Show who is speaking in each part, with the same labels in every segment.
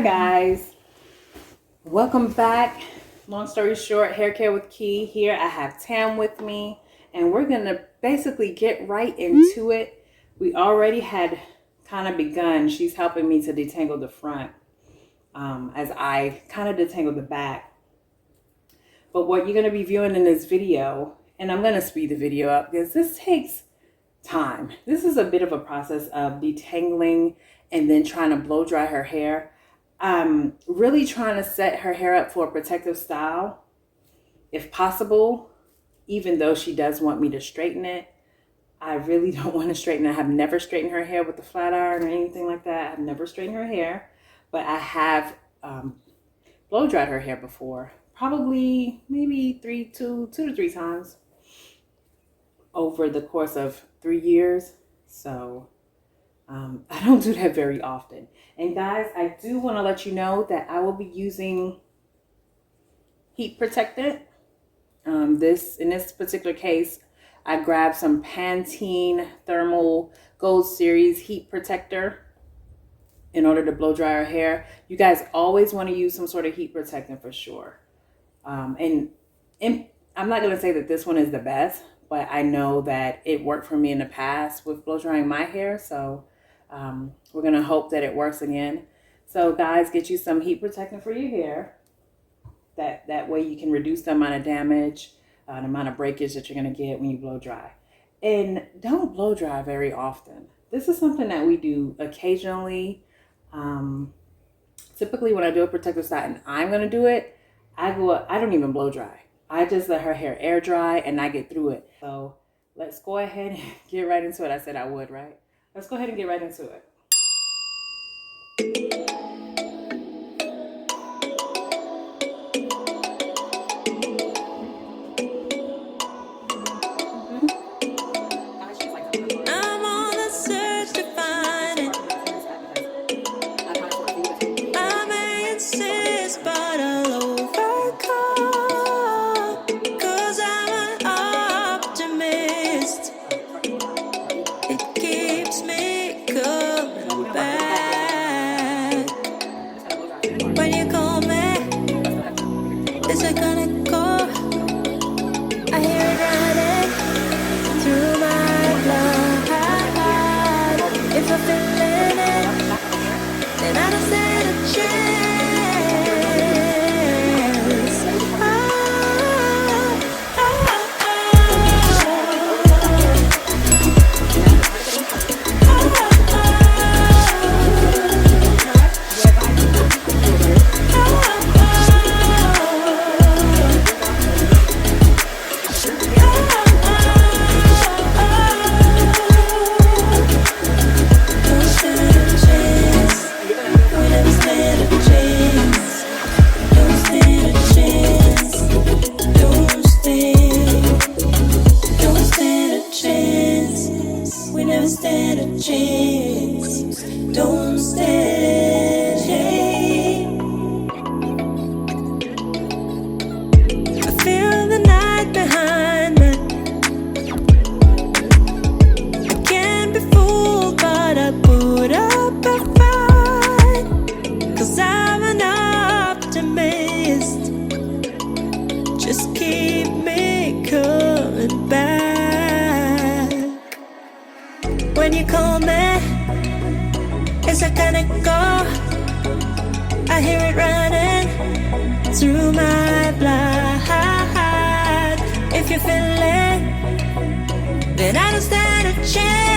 Speaker 1: guys, welcome back. Long story short, hair care with Key. Here I have Tam with me, and we're gonna basically get right into it. We already had kind of begun. She's helping me to detangle the front as I kind of detangle the back. But what you're gonna be viewing in this video, and I'm gonna speed the video up because this takes time. This is a bit of a process of detangling and then trying to blow dry her hair. I'm really trying to set her hair up for a protective style, if possible, even though she does want me to straighten it. I really don't want to straighten it. I have never straightened her hair with a flat iron or anything like that. I've never straightened her hair, but I have blow dried her hair before, probably maybe two to three times over the course of 3 years. So I don't do that very often. And guys, I do want to let you know that I will be using heat protectant. In this particular case, I grabbed some Pantene Thermal Gold Series heat protector in order to blow dry our hair. You guys always want to use some sort of heat protectant for sure. And I'm not going to say that this one is the best, but I know that it worked for me in the past with blow drying my hair. So we're going to hope that it works again. So guys, get you some heat protectant for your hair. That way you can reduce the amount of damage, the amount of breakage that you're going to get when you blow dry. And don't blow dry very often. This is something that we do occasionally. Typically when I do a protective style and I'm going to do it, I don't even blow dry. I just let her hair air dry and I get through it. So let's go ahead and get right into it. I said I would, right? Let's go ahead and get right into it.
Speaker 2: I'm on the search to find it. I may insist, but I'll overcome. 'Cause I'm an optimist. It keeps me coming back. When you call me, is it gonna go? I hear it running through my blood. If I'm feeling it, then I don't stand a chance. When you call me, is it gonna go? I hear it running through my blood. If you feel it, then I don't stand a chance.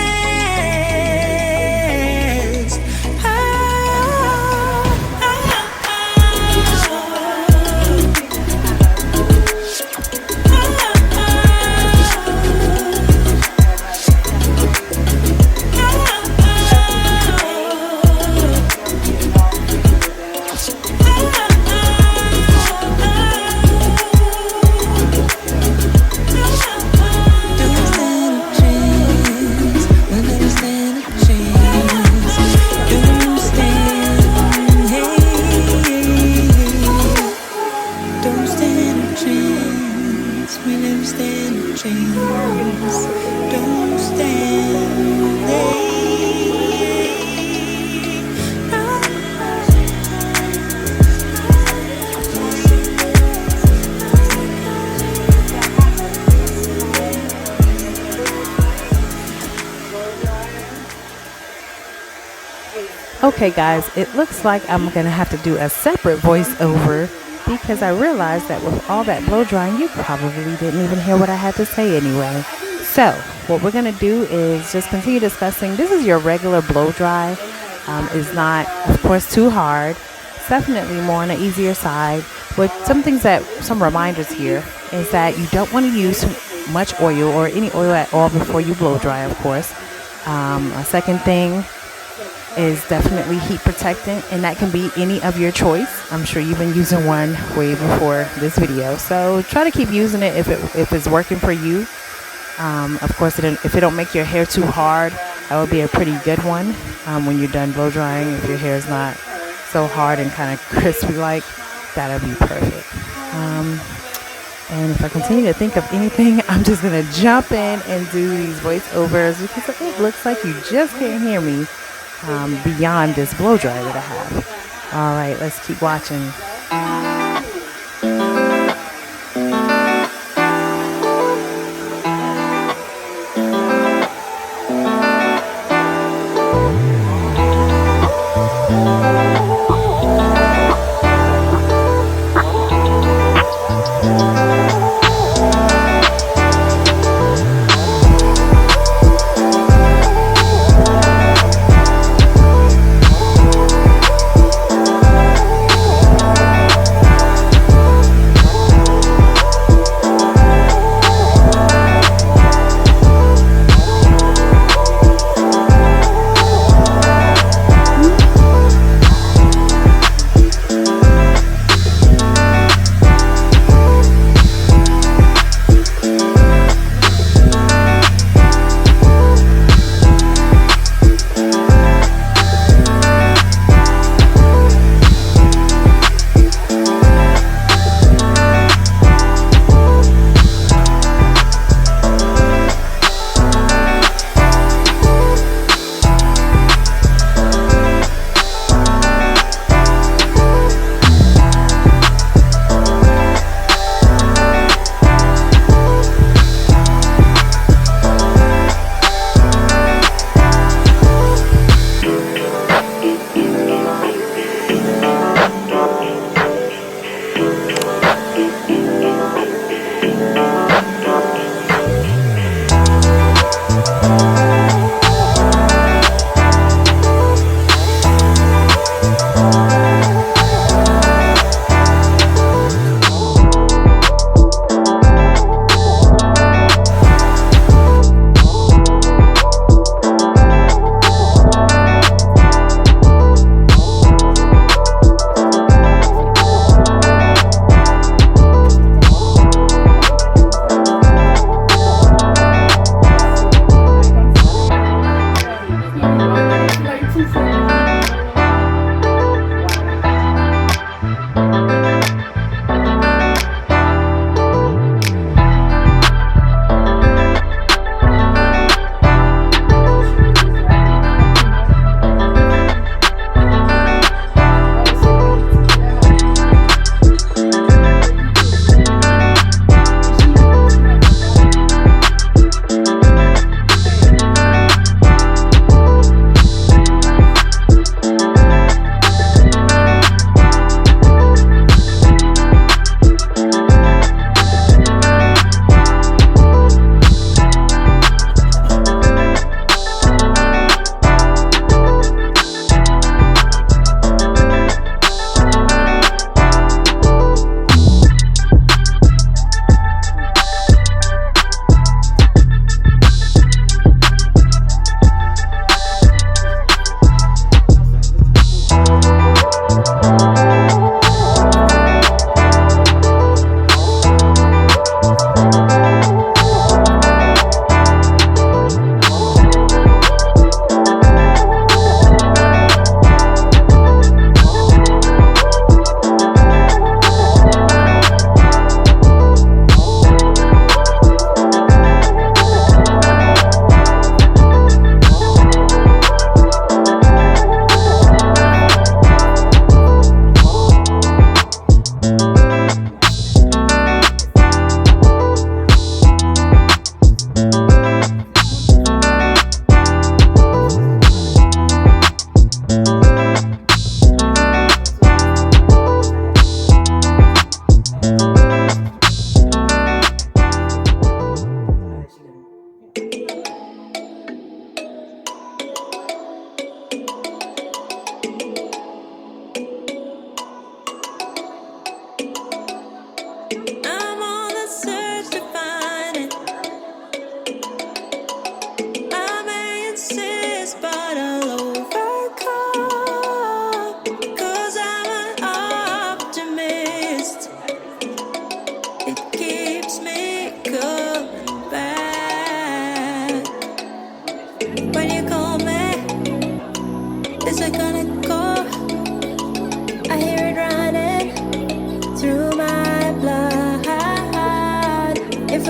Speaker 1: Okay guys, it looks like I'm gonna have to do a separate voiceover because I realized that with all that blow drying, you probably didn't even hear what I had to say anyway. So what we're gonna do is just continue discussing. This is your regular blow dry. Is not, of course, too hard. It's definitely more on the easier side. With some reminders here is that you don't want to use much oil or any oil at all before you blow dry, of course. A second thing is definitely heat protectant, and that can be any of your choice. I'm sure you've been using one way before this video, so try to keep using it if it's working for you. Of course, if it don't make your hair too hard, that would be a pretty good one when you're done blow drying. If your hair is not so hard and kind of crispy like, that'll be perfect. And if I continue to think of anything, I'm just gonna jump in and do these voiceovers because it looks like you just can't hear me beyond this blow dry that I have. All right, let's keep watching.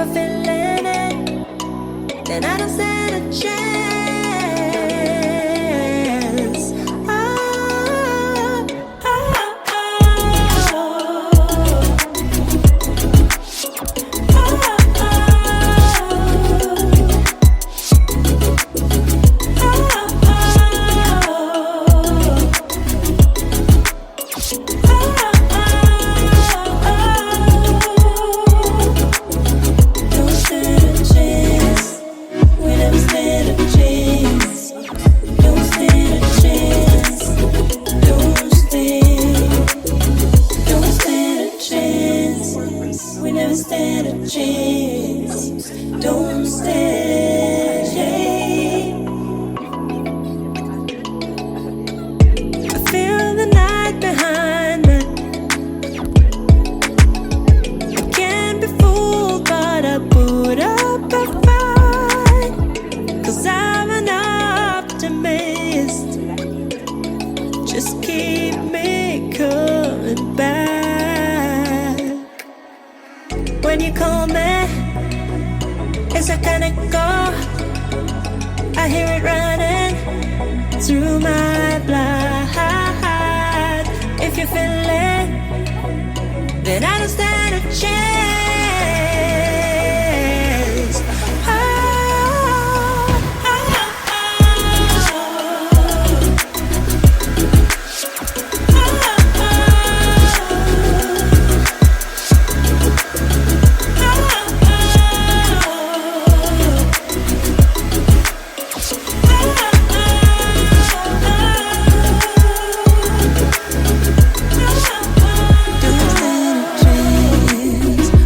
Speaker 2: I'm feeling it, then I don't stand a chance. Oh, oh, don't stand a chance. We never stand a chance. Don't stand a chance. Don't stand a chance. We never stand a chance. Don't stand. I feel the night behind me. I can't be fooled, but I put up a fight. 'Cause I'm an optimist. Just keep me coming back. When you call me, it's a kind of go. I hear it running through my blood. If you feel it, then I don't stand a chance. Oh, oh,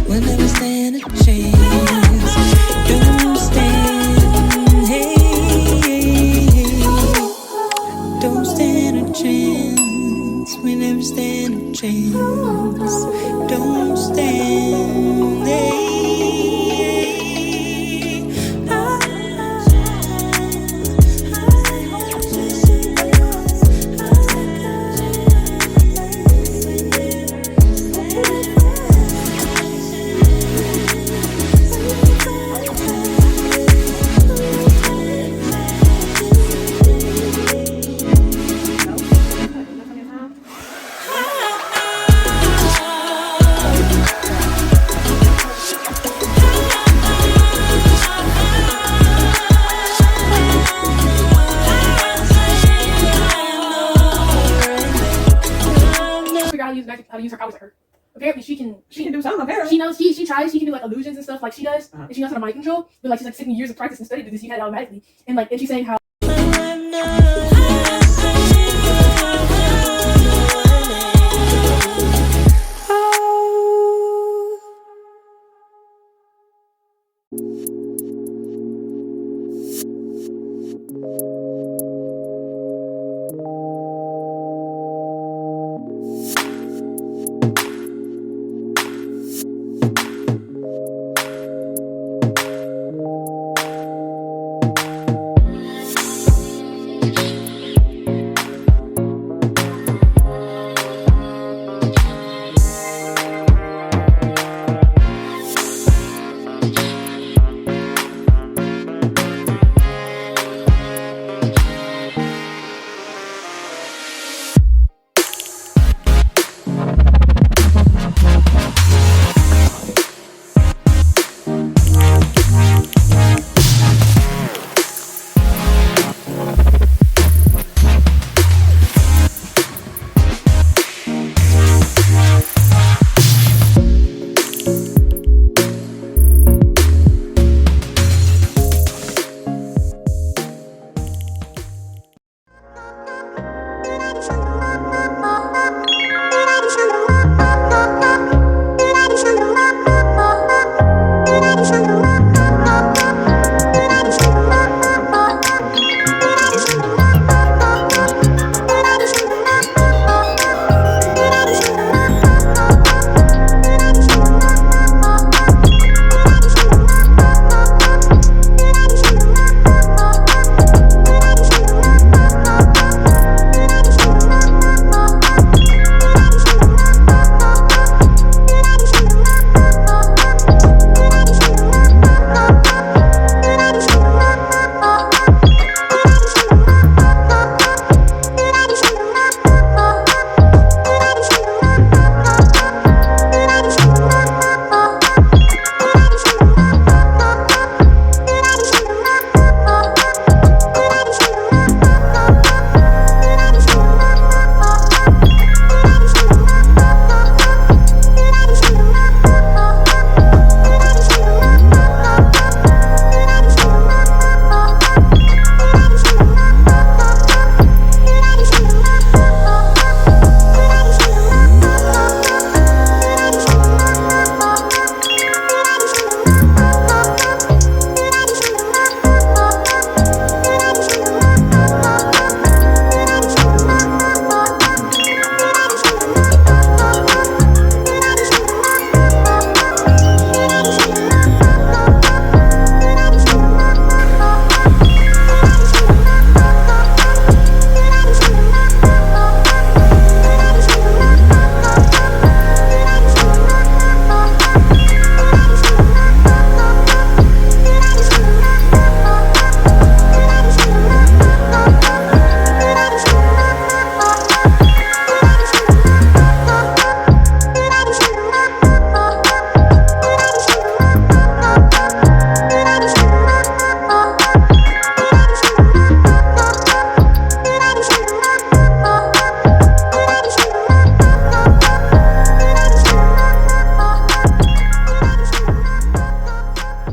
Speaker 2: don't stand a chance. We'll never stand a chance. Don't stand. Hey, don't stand a chance. We never stand a chance. Don't stand. Hey,
Speaker 3: figure out how to use her powers like her. Apparently she can
Speaker 1: do something, apparently.
Speaker 3: she knows she tries, she can do like illusions and stuff like she does, and she knows how to mind control, but like she's like taking years of practice and study to this, she had it automatically. And like and she's saying how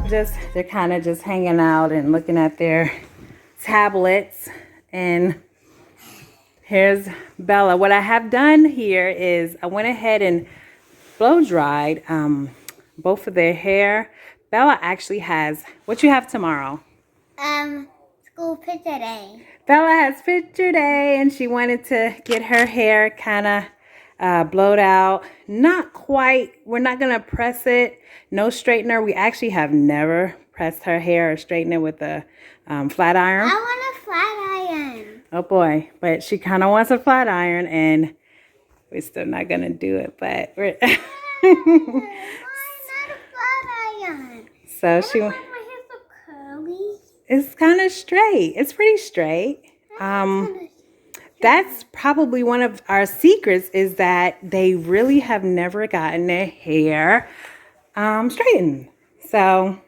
Speaker 1: they're kind of just hanging out and looking at their tablets. And here's Bella. What I have done here is I went ahead and blow dried both of their hair. Bella actually has, what you have tomorrow?
Speaker 4: School picture day.
Speaker 1: Bella has picture day, and she wanted to get her hair kind of blowed out. Not quite. We're not going to press it. No straightener. We actually have never pressed her hair or straightened it with a flat iron.
Speaker 4: I want a flat iron.
Speaker 1: Oh boy. But she kind of wants a flat iron, and we're still not going to do it. But we're...
Speaker 4: Why not a flat iron?
Speaker 1: So she...
Speaker 4: My hair's so curly.
Speaker 1: It's kind of straight. It's pretty straight. That's probably one of our secrets, is that they really have never gotten their hair straightened. So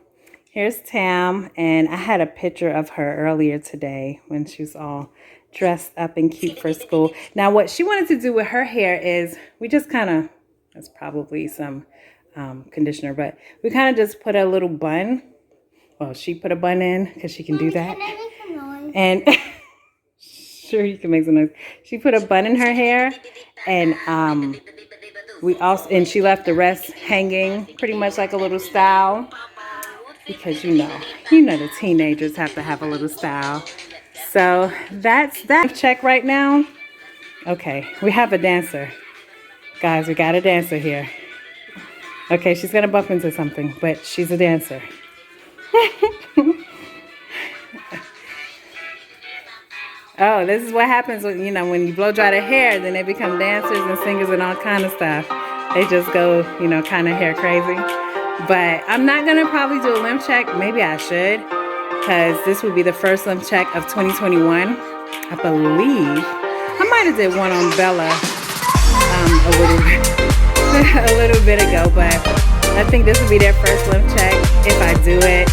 Speaker 1: here's Tam, and I had a picture of her earlier today when she was all dressed up and cute for school. Now what she wanted to do with her hair is we just kind of, that's probably some conditioner, but we kind of just put a little bun. Well, she put a bun in because she can do that.
Speaker 4: Can I make some noise?
Speaker 1: And sure, you can make some noise. She put a bun in her hair, and she left the rest hanging, pretty much like a little style, because you know the teenagers have to have a little style. So that's that. Check right now. Okay, we have a dancer, guys. We got a dancer here. Okay, she's gonna bump into something, but she's a dancer. Oh, this is what happens when you blow dry their hair, then they become dancers and singers and all kind of stuff. They just go, kind of hair crazy. But I'm not gonna probably do a limb check. Maybe I should, because this would be the first limb check of 2021. I believe I might have did one on Bella a little bit ago, but I think this will be their first limb check if I do it.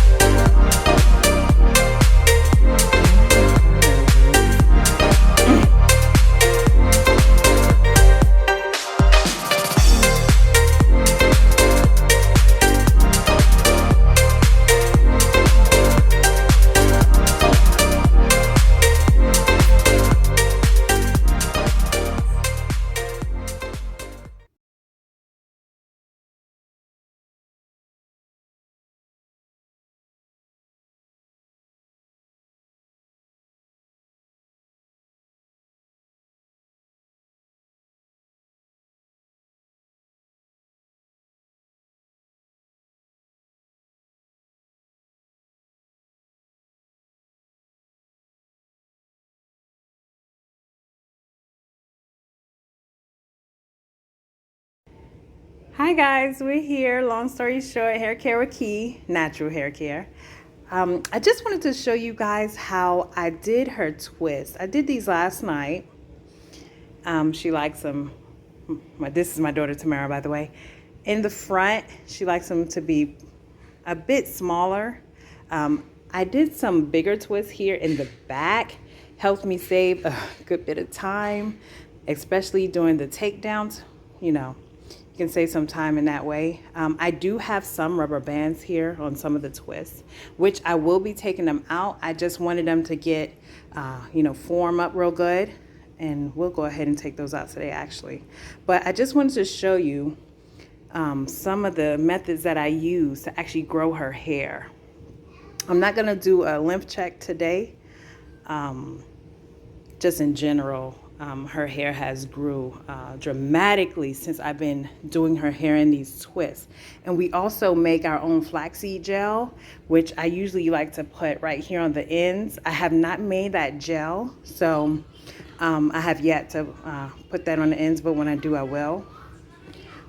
Speaker 1: Hi guys, we're here. Long story short, hair care with Key, natural hair care. I just wanted to show you guys how I did her twist. I did these last night. She likes them. This is my daughter Tamara, by the way. In the front, she likes them to be a bit smaller. I did some bigger twists here in the back. Helped me save a good bit of time, especially during the takedowns. You can save some time in that way. I do have some rubber bands here on some of the twists, which I will be taking them out. I just wanted them to get, form up real good, and we'll go ahead and take those out today actually. But I just wanted to show you some of the methods that I use to actually grow her hair. I'm not gonna do a lymph check today. Just in general, her hair has grew dramatically since I've been doing her hair in these twists. And we also make our own flaxseed gel, which I usually like to put right here on the ends. I have not made that gel, so I have yet to put that on the ends, but when I do, I will.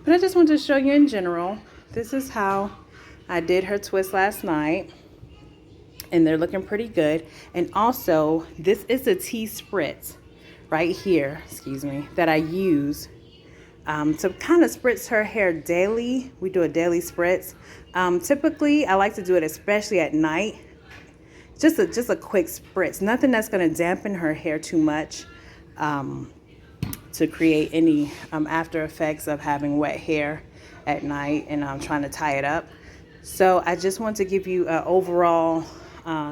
Speaker 1: But I just wanted to show you in general, this is how I did her twist last night. And they're looking pretty good. And also, this is a tea spritz right here, that I use to kind of spritz her hair daily. We do a daily spritz. Typically, I like to do it especially at night. Just a quick spritz. Nothing that's going to dampen her hair too much to create any after effects of having wet hair at night and trying to tie it up. So I just want to give you an overall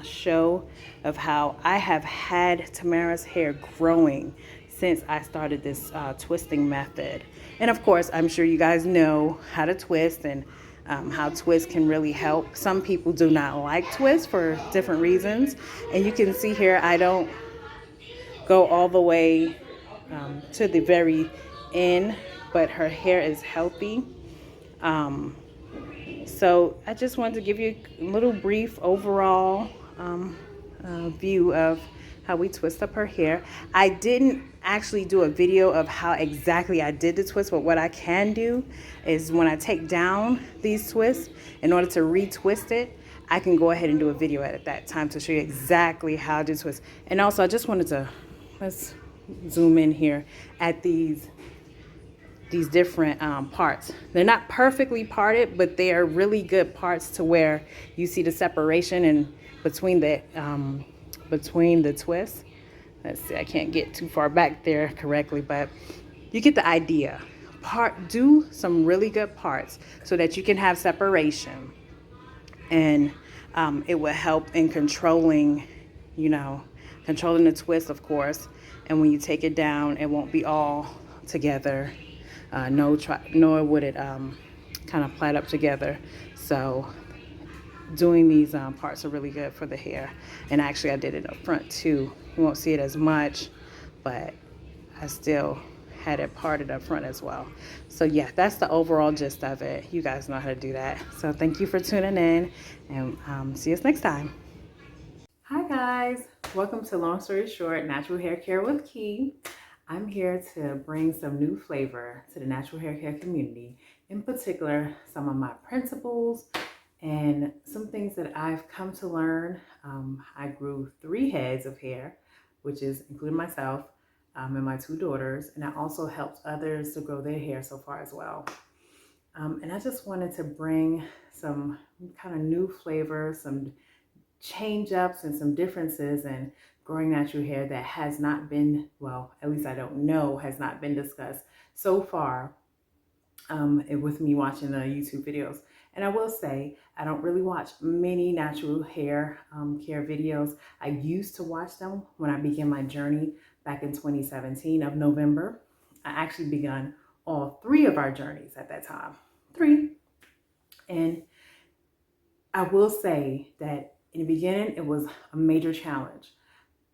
Speaker 1: show of how I have had Tamara's hair growing since I started this twisting method. And of course, I'm sure you guys know how to twist and how twist can really help. Some people do not like twist for different reasons. And you can see here, I don't go all the way to the very end, but her hair is healthy. So I just wanted to give you a little brief overall view of how we twist up her hair. I didn't actually do a video of how exactly I did the twist, but what I can do is when I take down these twists, in order to retwist it, I can go ahead and do a video at that time to show you exactly how I do twist. And also I just wanted to, let's zoom in here at these different parts. They're not perfectly parted, but they are really good parts to where you see the separation in between the twists. Let's see, I can't get too far back there correctly, but you get the idea. Do some really good parts so that you can have separation, and it will help in controlling the twist, of course. And when you take it down, it won't be all together. Nor would it kind of plait up together. So doing these parts are really good for the hair. And actually I did it up front too. You won't see it as much, but I still had it parted up front as well. So yeah, that's the overall gist of it. You guys know how to do that. So thank you for tuning in, and see us next time. Hi guys, welcome to Long Story Short, Natural Hair Care with Key. I'm here to bring some new flavor to the natural hair care community, in particular some of my principles and some things that I've come to learn. I grew 3 heads of hair, which is including myself and my 2 daughters, and I also helped others to grow their hair so far as well. And I just wanted to bring some kind of new flavor, some change ups and some differences in growing natural hair that has not been, well, at least I don't know, has not been discussed so far with me watching the YouTube videos. And I will say, I don't really watch many natural hair care videos. I used to watch them when I began my journey back in 2017 of November. I actually begun all 3 of our journeys at that time. 3. And I will say that in the beginning, it was a major challenge.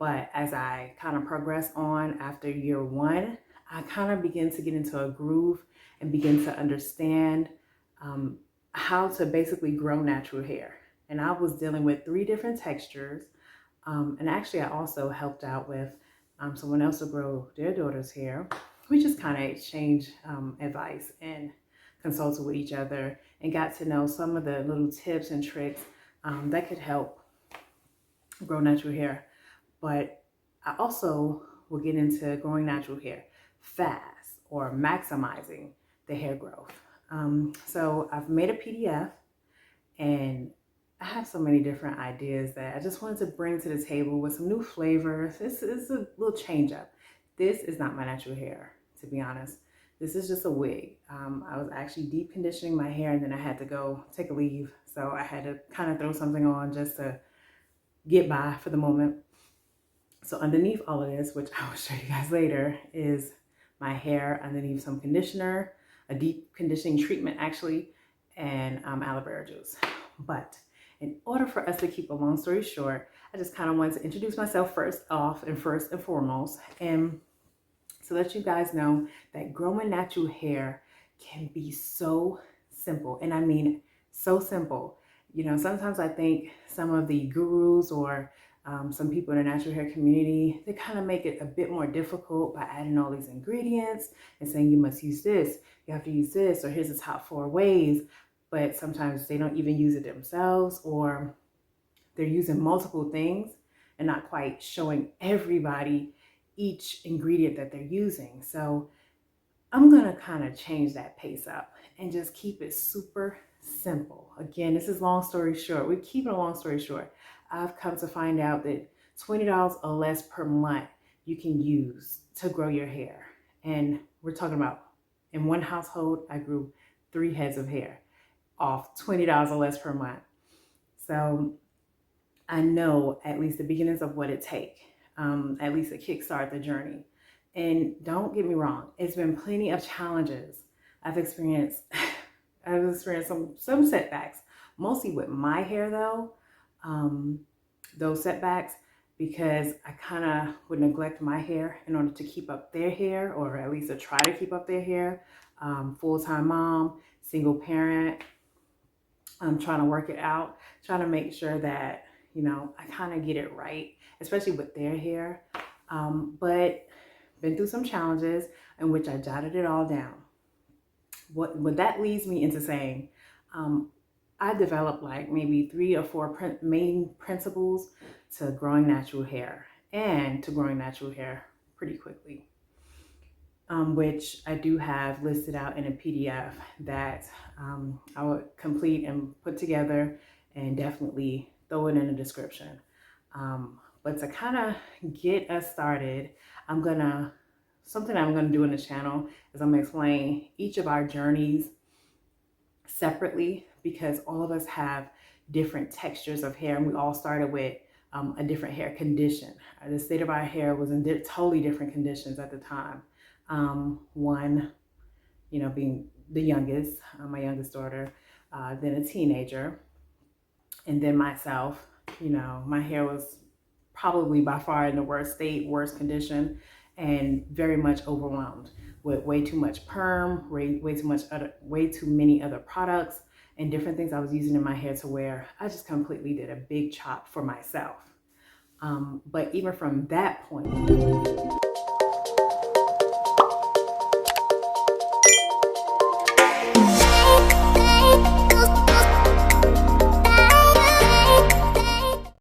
Speaker 1: But as I kind of progressed on after year 1, I kind of began to get into a groove and begin to understand how to basically grow natural hair. And I was dealing with 3 different textures. And actually, I also helped out with someone else to grow their daughter's hair. We just kind of exchanged advice and consulted with each other and got to know some of the little tips and tricks that could help grow natural hair. But I also will get into growing natural hair fast, or maximizing the hair growth. So I've made a PDF, and I have so many different ideas that I just wanted to bring to the table with some new flavors. This is a little change up. This is not my natural hair, to be honest. This is just a wig. I was actually deep conditioning my hair, and then I had to go take a leave. So I had to kind of throw something on just to get by for the moment. So underneath all of this, which I will show you guys later, is my hair underneath some conditioner, a deep conditioning treatment actually, and aloe vera juice. But in order for us to keep a long story short, I just kind of wanted to introduce myself first and foremost, and so let you guys know that growing natural hair can be so simple. And I mean so simple. You know, sometimes I think some of the gurus or some people in the natural hair community, they kind of make it a bit more difficult by adding all these ingredients and saying you must use this, you have to use this, or here's the top 4 ways. But sometimes they don't even use it themselves, or they're using multiple things and not quite showing everybody each ingredient that they're using. So I'm gonna kind of change that pace up and just keep it super simple. Again, this is long story short. We're keeping a long story short. I've come to find out that $20 or less per month you can use to grow your hair. And we're talking about in one household, I grew 3 heads of hair. off $20 or less per month. So I know at least the beginnings of what it takes, at least to kickstart the journey. And don't get me wrong, it's been plenty of challenges. I've experienced some setbacks, mostly with my hair though. Those setbacks, because I kind of would neglect my hair in order to keep up their hair, or at least to try to keep up their hair. Full-time mom, single parent, I'm trying to work it out, trying to make sure that, you know, I kind of get it right, especially with their hair. But been through some challenges in which I jotted it all down. What that leads me into saying, I developed like maybe 3 or 4 main principles to growing natural hair, and to growing natural hair pretty quickly, which I do have listed out in a PDF that I would complete and put together, and definitely throw it in the description. But to kind of get us started, something I'm gonna do in the channel is I'm gonna explain each of our journeys separately, because all of us have different textures of hair, and we all started with a different hair condition. The state of our hair was in totally different conditions at the time. One, you know, being the youngest, my youngest daughter, then a teenager, and then myself. You know, my hair was probably by far in the worst state, worst condition, and very much overwhelmed with way too much perm, way too many other products and different things I was using in my hair, to where I just completely did a big chop for myself. But even from that point,